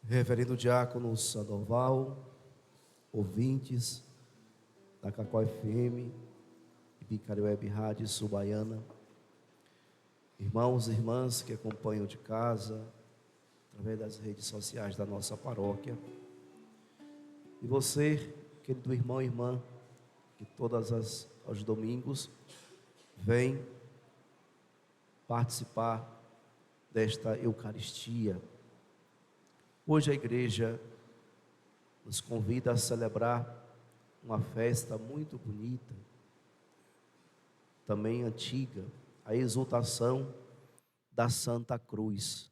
Reverendo Diácono Sandoval, ouvintes da Cacau FM e Picari Web Rádio Subaiana, irmãos e irmãs que acompanham de casa, através das redes sociais da nossa paróquia, e você, querido irmão e irmã, que aos domingos vem participar desta Eucaristia. Hoje a igreja nos convida a celebrar uma festa muito bonita, também antiga, a exultação da Santa Cruz.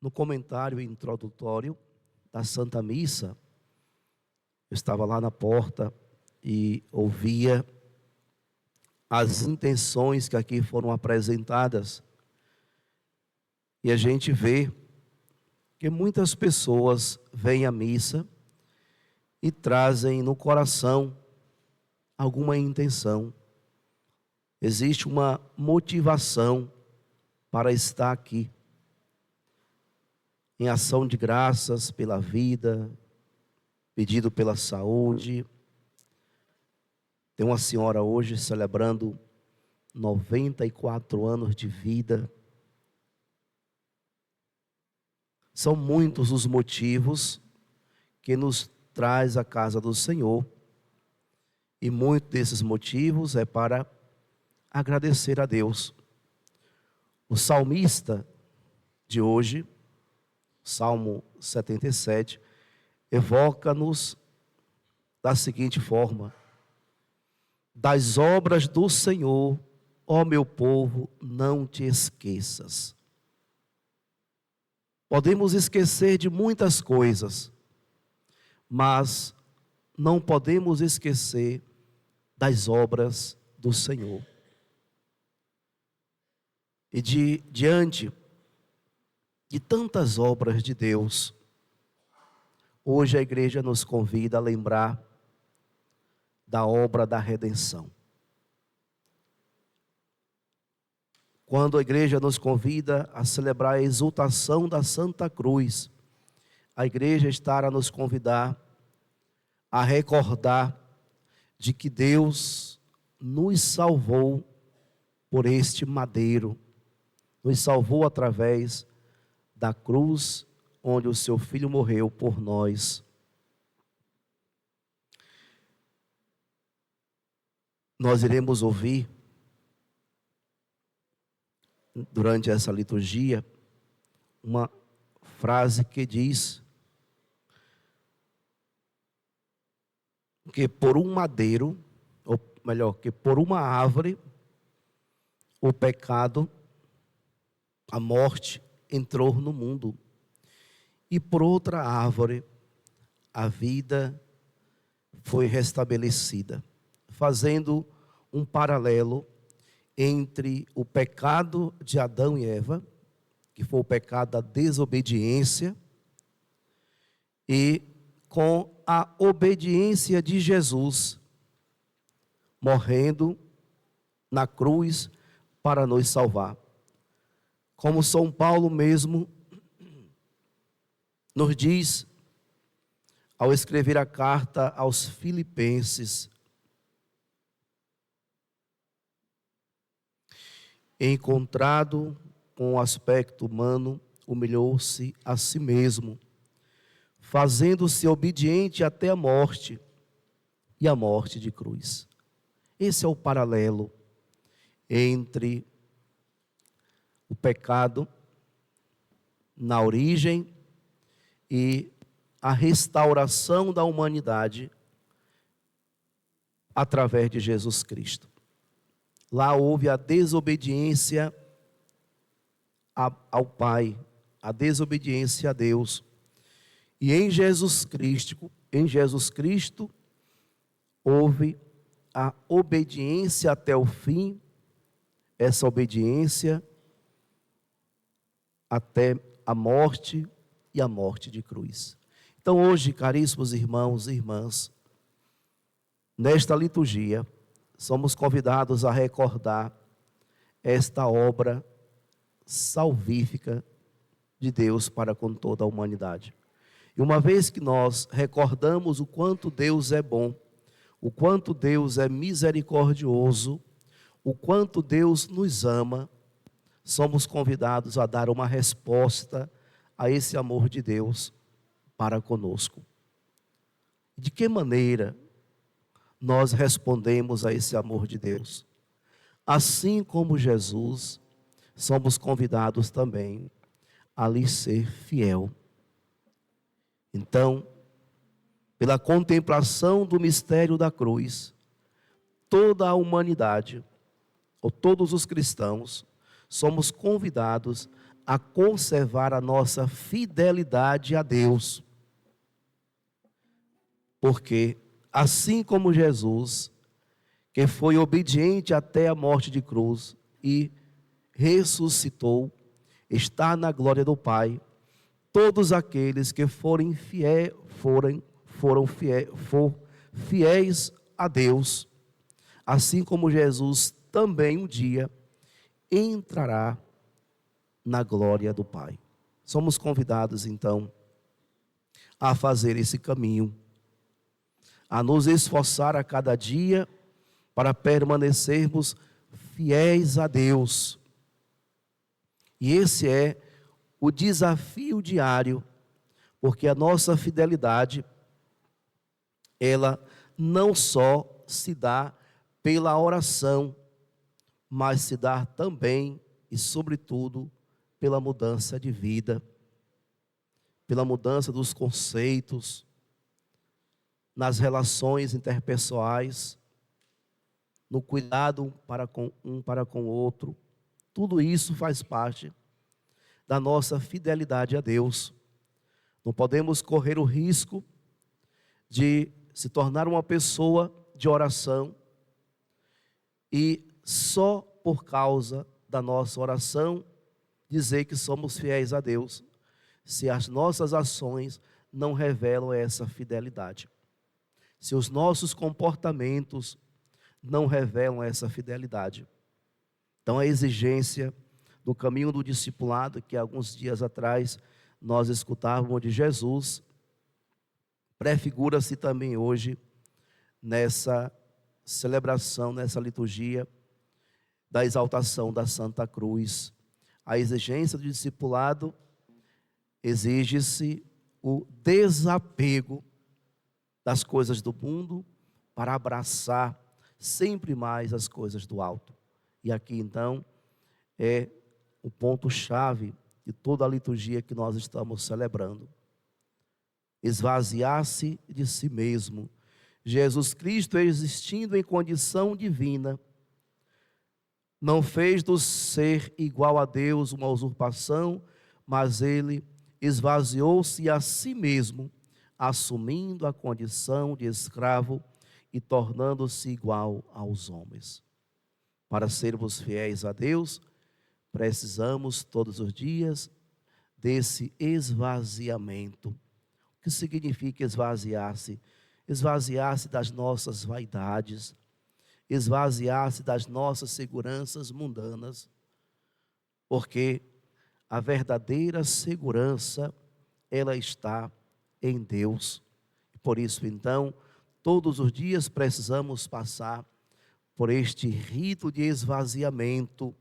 No comentário introdutório da Santa Missa, eu estava lá na porta e ouvia as intenções que aqui foram apresentadas, e a gente vê que muitas pessoas vêm à missa e trazem no coração alguma intenção. Existe uma motivação para estar aqui, em ação de graças pela vida, pedido pela saúde. Tem uma senhora hoje celebrando 94 anos de vida. São muitos os motivos que nos traz à casa do Senhor, e muitos desses motivos é para agradecer a Deus. O salmista de hoje, Salmo 77, evoca-nos da seguinte forma: das obras do Senhor, ó meu povo, não te esqueças. Podemos esquecer de muitas coisas, mas não podemos esquecer das obras do Senhor. E diante de tantas obras de Deus, hoje a igreja nos convida a lembrar da obra da redenção. Quando a igreja nos convida a celebrar a exultação da Santa Cruz, a igreja está a nos convidar a recordar de que Deus nos salvou por este madeiro, nos salvou através da cruz onde o seu Filho morreu por nós. Nós iremos ouvir durante essa liturgia uma frase que diz que por um madeiro, ou melhor, que por uma árvore, o pecado, a morte entrou no mundo, e por outra árvore a vida foi restabelecida, fazendo um paralelo entre o pecado de Adão e Eva, que foi o pecado da desobediência, e com a obediência de Jesus, morrendo na cruz para nos salvar. Como São Paulo mesmo nos diz, ao escrever a carta aos Filipenses: encontrado com o aspecto humano, humilhou-se a si mesmo, fazendo-se obediente até a morte, e a morte de cruz. Esse é o paralelo entre o pecado na origem e a restauração da humanidade através de Jesus Cristo. Lá houve a desobediência ao Pai, a desobediência a Deus. E em Jesus Cristo houve a obediência até o fim, essa obediência até a morte e a morte de cruz. Então hoje, caríssimos irmãos e irmãs, nesta liturgia, somos convidados a recordar esta obra salvífica de Deus para com toda a humanidade. E uma vez que nós recordamos o quanto Deus é bom, o quanto Deus é misericordioso, o quanto Deus nos ama, somos convidados a dar uma resposta a esse amor de Deus para conosco. De que maneira nós respondemos a esse amor de Deus? Assim como Jesus, somos convidados também a lhe ser fiel. Então, pela contemplação do mistério da cruz, toda a humanidade, ou todos os cristãos, somos convidados a conservar a nossa fidelidade a Deus. Porque, assim como Jesus, que foi obediente até a morte de cruz e ressuscitou, está na glória do Pai, todos aqueles que foram fiéis a Deus, assim como Jesus também um dia entrará na glória do Pai. Somos convidados então a fazer esse caminho, a nos esforçar a cada dia para permanecermos fiéis a Deus. E esse é o desafio diário, porque a nossa fidelidade, ela não só se dá pela oração, mas se dá também e sobretudo pela mudança de vida, pela mudança dos conceitos, nas relações interpessoais, no cuidado um para com o outro. Tudo isso faz parte da nossa fidelidade a Deus. Não podemos correr o risco de se tornar uma pessoa de oração e só por causa da nossa oração dizer que somos fiéis a Deus, se as nossas ações não revelam essa fidelidade. Se os nossos comportamentos não revelam essa fidelidade. Então a exigência do caminho do discipulado, que alguns dias atrás nós escutávamos de Jesus, prefigura-se também hoje nessa celebração, nessa liturgia da exaltação da Santa Cruz. A exigência do discipulado exige-se o desapego das coisas do mundo para abraçar sempre mais as coisas do alto. E aqui então é o ponto-chave de toda a liturgia que nós estamos celebrando. Esvaziar-se de si mesmo. Jesus Cristo, existindo em condição divina, não fez do ser igual a Deus uma usurpação, mas ele esvaziou-se a si mesmo, assumindo a condição de escravo e tornando-se igual aos homens. Para sermos fiéis a Deus, precisamos todos os dias desse esvaziamento. O que significa esvaziar-se? Esvaziar-se das nossas vaidades, esvaziar-se das nossas seguranças mundanas, porque a verdadeira segurança, ela está em Deus. Por isso, então, todos os dias precisamos passar por este rito de esvaziamento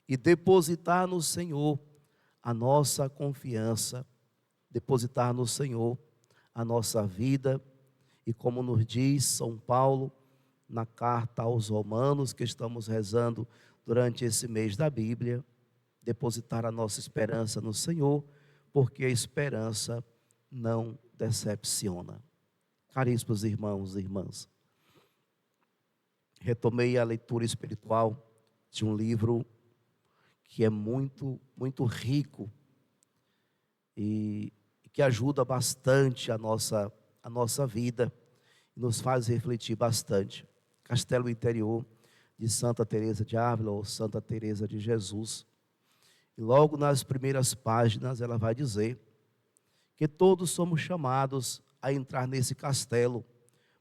e depositar no Senhor a nossa confiança, depositar no Senhor a nossa vida. E como nos diz São Paulo, na carta aos Romanos, que estamos rezando durante esse mês da Bíblia, depositar a nossa esperança no Senhor, porque a esperança não decepciona. Caríssimos irmãos e irmãs, retomei a leitura espiritual de um livro que é muito, muito rico e que ajuda bastante a nossa vida e nos faz refletir bastante. Castelo Interior, de Santa Teresa de Ávila, ou Santa Teresa de Jesus. E logo nas primeiras páginas ela vai dizer que todos somos chamados a entrar nesse castelo,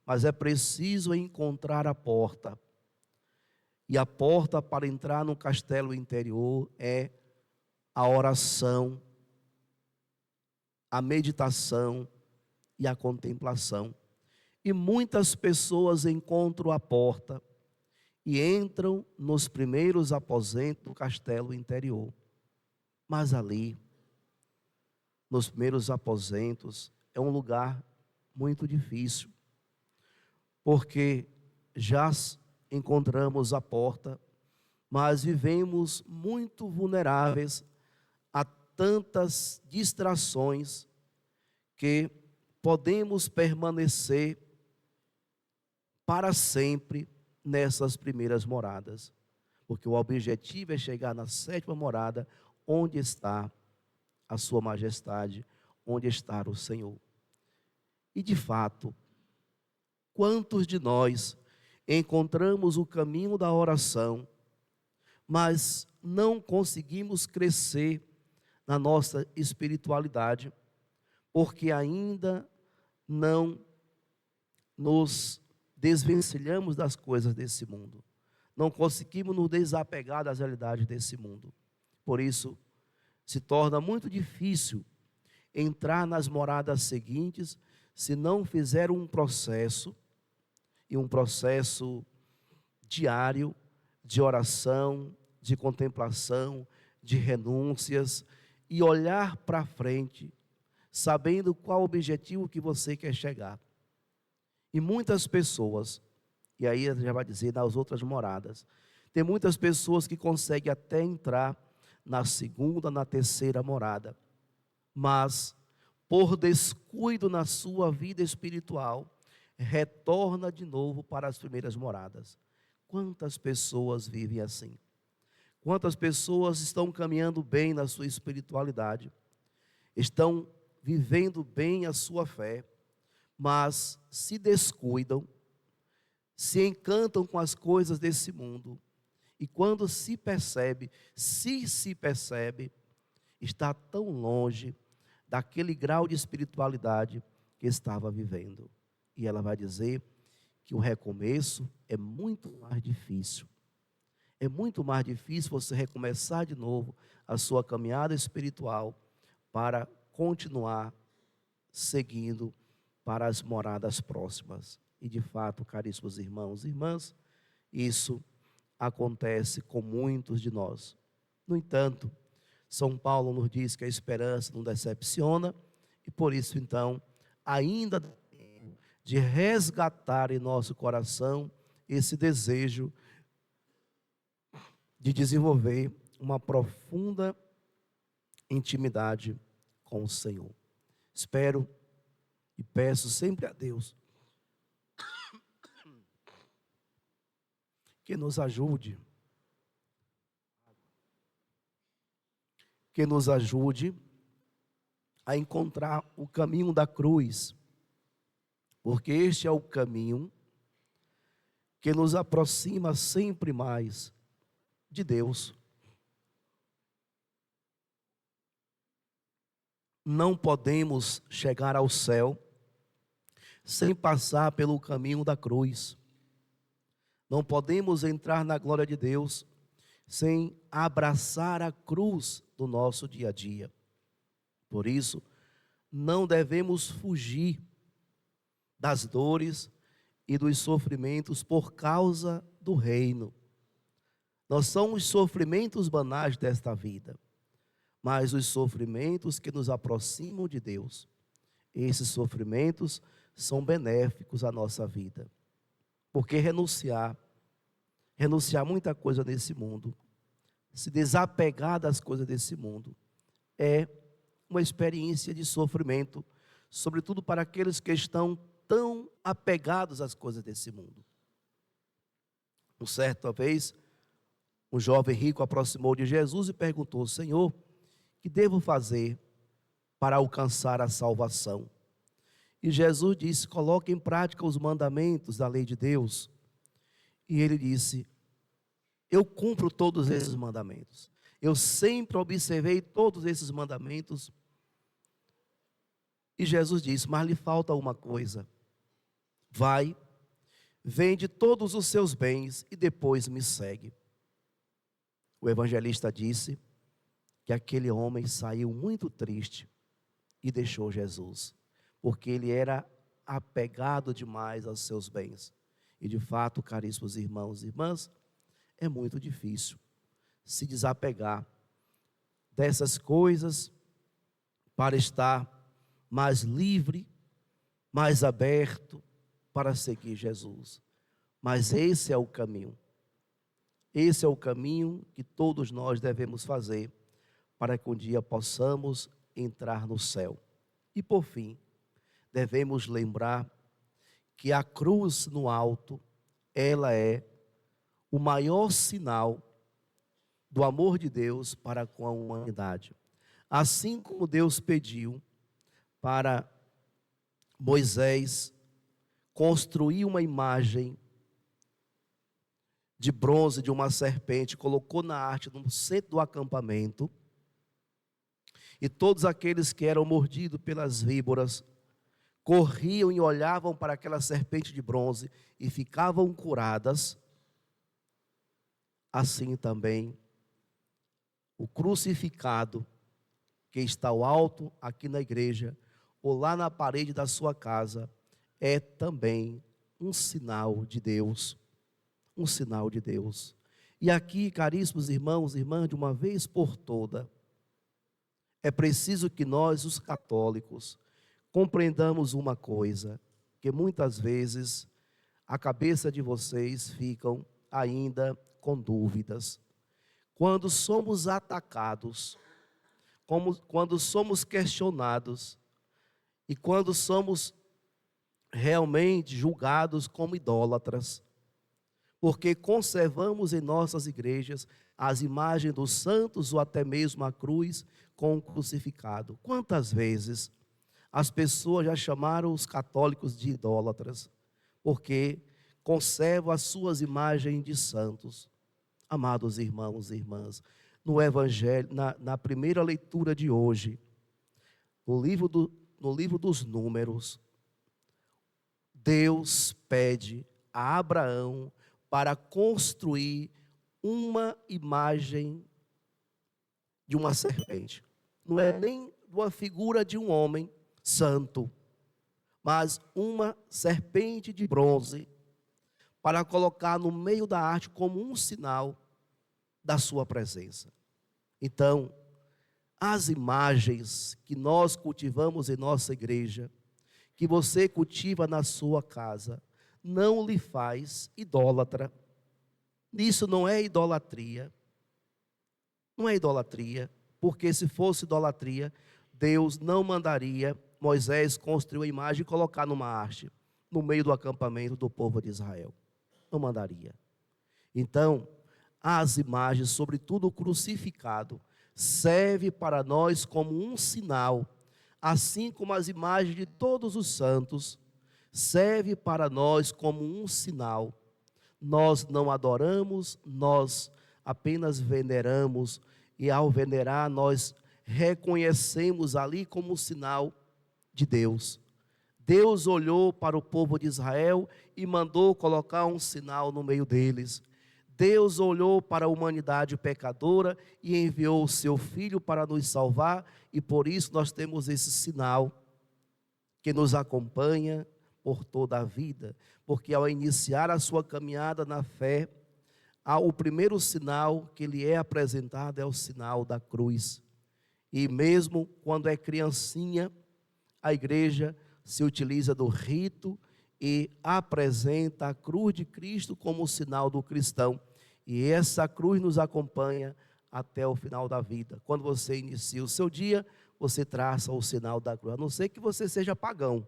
mas é preciso encontrar a porta. E a porta para entrar no castelo interior é a oração, a meditação e a contemplação. E muitas pessoas encontram a porta e entram nos primeiros aposentos do castelo interior. Mas ali, nos primeiros aposentos, é um lugar muito difícil, porque já encontramos a porta, mas vivemos muito vulneráveis a tantas distrações que podemos permanecer para sempre nessas primeiras moradas, porque o objetivo é chegar na sétima morada, onde está a sua majestade, onde está o Senhor. E de fato, quantos de nós encontramos o caminho da oração, mas não conseguimos crescer na nossa espiritualidade, porque ainda não nos desvencilhamos das coisas desse mundo, não conseguimos nos desapegar das realidades desse mundo. Por isso, se torna muito difícil entrar nas moradas seguintes, se não fizer um processo, e um processo diário de oração, de contemplação, de renúncias, e olhar para frente, sabendo qual o objetivo que você quer chegar. E muitas pessoas, e aí já vai dizer nas outras moradas, tem muitas pessoas que conseguem até entrar na segunda, na terceira morada, mas por descuido na sua vida espiritual, retorna de novo para as primeiras moradas. Quantas pessoas vivem assim? Quantas pessoas estão caminhando bem na sua espiritualidade, estão vivendo bem a sua fé, mas se descuidam, se encantam com as coisas desse mundo, e quando se percebe, está tão longe daquele grau de espiritualidade que estava vivendo. E ela vai dizer que o recomeço é muito mais difícil. É muito mais difícil você recomeçar de novo a sua caminhada espiritual para continuar seguindo para as moradas próximas. E de fato, caríssimos irmãos e irmãs, isso acontece com muitos de nós. No entanto, São Paulo nos diz que a esperança não decepciona, e por isso então, ainda de resgatar em nosso coração esse desejo de desenvolver uma profunda intimidade com o Senhor. Espero e peço sempre a Deus que nos ajude, a encontrar o caminho da cruz, porque este é o caminho que nos aproxima sempre mais de Deus. Não podemos chegar ao céu sem passar pelo caminho da cruz. Não podemos entrar na glória de Deus sem abraçar a cruz do nosso dia a dia. Por isso, não devemos fugir das dores e dos sofrimentos por causa do reino. Não são os sofrimentos banais desta vida, mas os sofrimentos que nos aproximam de Deus. Esses sofrimentos são benéficos à nossa vida. Porque renunciar muita coisa nesse mundo, se desapegar das coisas desse mundo, é uma experiência de sofrimento, sobretudo para aqueles que estão tão apegados às coisas desse mundo. Um certa vez, um jovem rico aproximou de Jesus e perguntou: Senhor, que devo fazer para alcançar a salvação? E Jesus disse: coloque em prática os mandamentos da lei de Deus. E ele disse: eu cumpro todos esses mandamentos. Eu sempre observei todos esses mandamentos. E Jesus disse: mas lhe falta uma coisa. Vai, vende todos os seus bens e depois me segue. O evangelista disse que aquele homem saiu muito triste, e deixou Jesus, porque ele era apegado demais aos seus bens. E de fato, caríssimos irmãos e irmãs, é muito difícil se desapegar dessas coisas para estar mais livre, mais aberto para seguir Jesus. Mas esse é o caminho. Esse é o caminho que todos nós devemos fazer para que um dia possamos entrar no céu. E por fim, devemos lembrar que a cruz no alto, ela é o maior sinal do amor de Deus para com a humanidade. Assim como Deus pediu para Moisés construir uma imagem de bronze de uma serpente, colocou na arte no centro do acampamento, e todos aqueles que eram mordidos pelas víboras corriam e olhavam para aquela serpente de bronze e ficavam curadas. Assim também o crucificado que está ao alto aqui na igreja ou lá na parede da sua casa é também um sinal de Deus, um sinal de Deus. E aqui, caríssimos irmãos e irmãs, de uma vez por toda, é preciso que nós, os católicos, compreendamos uma coisa, que muitas vezes a cabeça de vocês ficam ainda com dúvidas. Quando somos atacados, quando somos questionados e quando somos realmente julgados como idólatras, porque conservamos em nossas igrejas as imagens dos santos ou até mesmo a cruz com o crucificado. Quantas vezes as pessoas já chamaram os católicos de idólatras, porque conservam as suas imagens de santos. Amados irmãos e irmãs, no Evangelho, na primeira leitura de hoje, no livro dos Números, Deus pede a Abraão para construir uma imagem de uma serpente. Não é nem uma figura de um homem santo, mas uma serpente de bronze, para colocar no meio da arte como um sinal da sua presença. Então, as imagens que nós cultivamos em nossa igreja, que você cultiva na sua casa, não lhe faz idólatra. Isso não é idolatria. Não é idolatria, porque se fosse idolatria, Deus não mandaria Moisés construir uma imagem e colocar numa haste, no meio do acampamento do povo de Israel. Não mandaria. Então, as imagens, sobretudo o crucificado, serve para nós como um sinal, assim como as imagens de todos os santos, serve para nós como um sinal. Nós não adoramos, nós apenas veneramos, e ao venerar nós reconhecemos ali como um sinal de Deus. Deus olhou para o povo de Israel e mandou colocar um sinal no meio deles. Deus olhou para a humanidade pecadora e enviou o seu Filho para nos salvar, e por isso nós temos esse sinal que nos acompanha por toda a vida, porque ao iniciar a sua caminhada na fé, o primeiro sinal que lhe é apresentado é o sinal da cruz. E mesmo quando é criancinha, a igreja se utiliza do rito e apresenta a cruz de Cristo como o sinal do cristão. E essa cruz nos acompanha até o final da vida. Quando você inicia o seu dia, você traça o sinal da cruz. A não ser que você seja pagão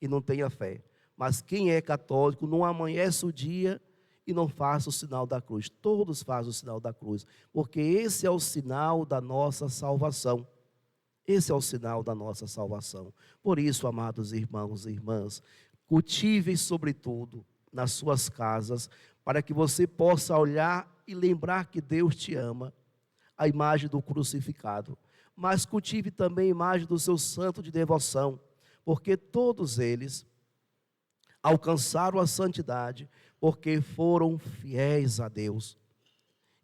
e não tenha fé. Mas quem é católico não amanhece o dia e não faça o sinal da cruz. Todos fazem o sinal da cruz, porque esse é o sinal da nossa salvação. Esse é o sinal da nossa salvação. Por isso, amados irmãos e irmãs, cultivem sobretudo nas suas casas, para que você possa olhar e lembrar que Deus te ama, a imagem do crucificado. Mas cultive também a imagem do seu santo de devoção, porque todos eles alcançaram a santidade, porque foram fiéis a Deus.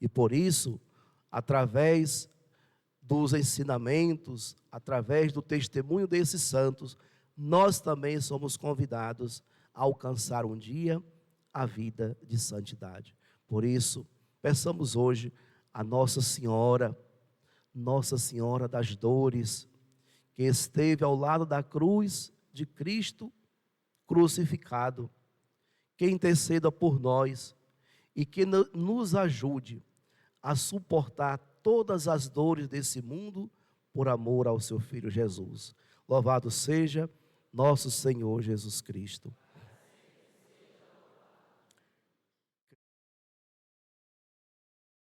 E por isso, através dos ensinamentos, através do testemunho desses santos, nós também somos convidados a alcançar um dia a vida de santidade. Por isso, peçamos hoje a Nossa Senhora das Dores, que esteve ao lado da cruz de Cristo crucificado, que interceda por nós e que nos ajude a suportar todas as dores desse mundo por amor ao seu Filho Jesus. Louvado seja nosso Senhor Jesus Cristo.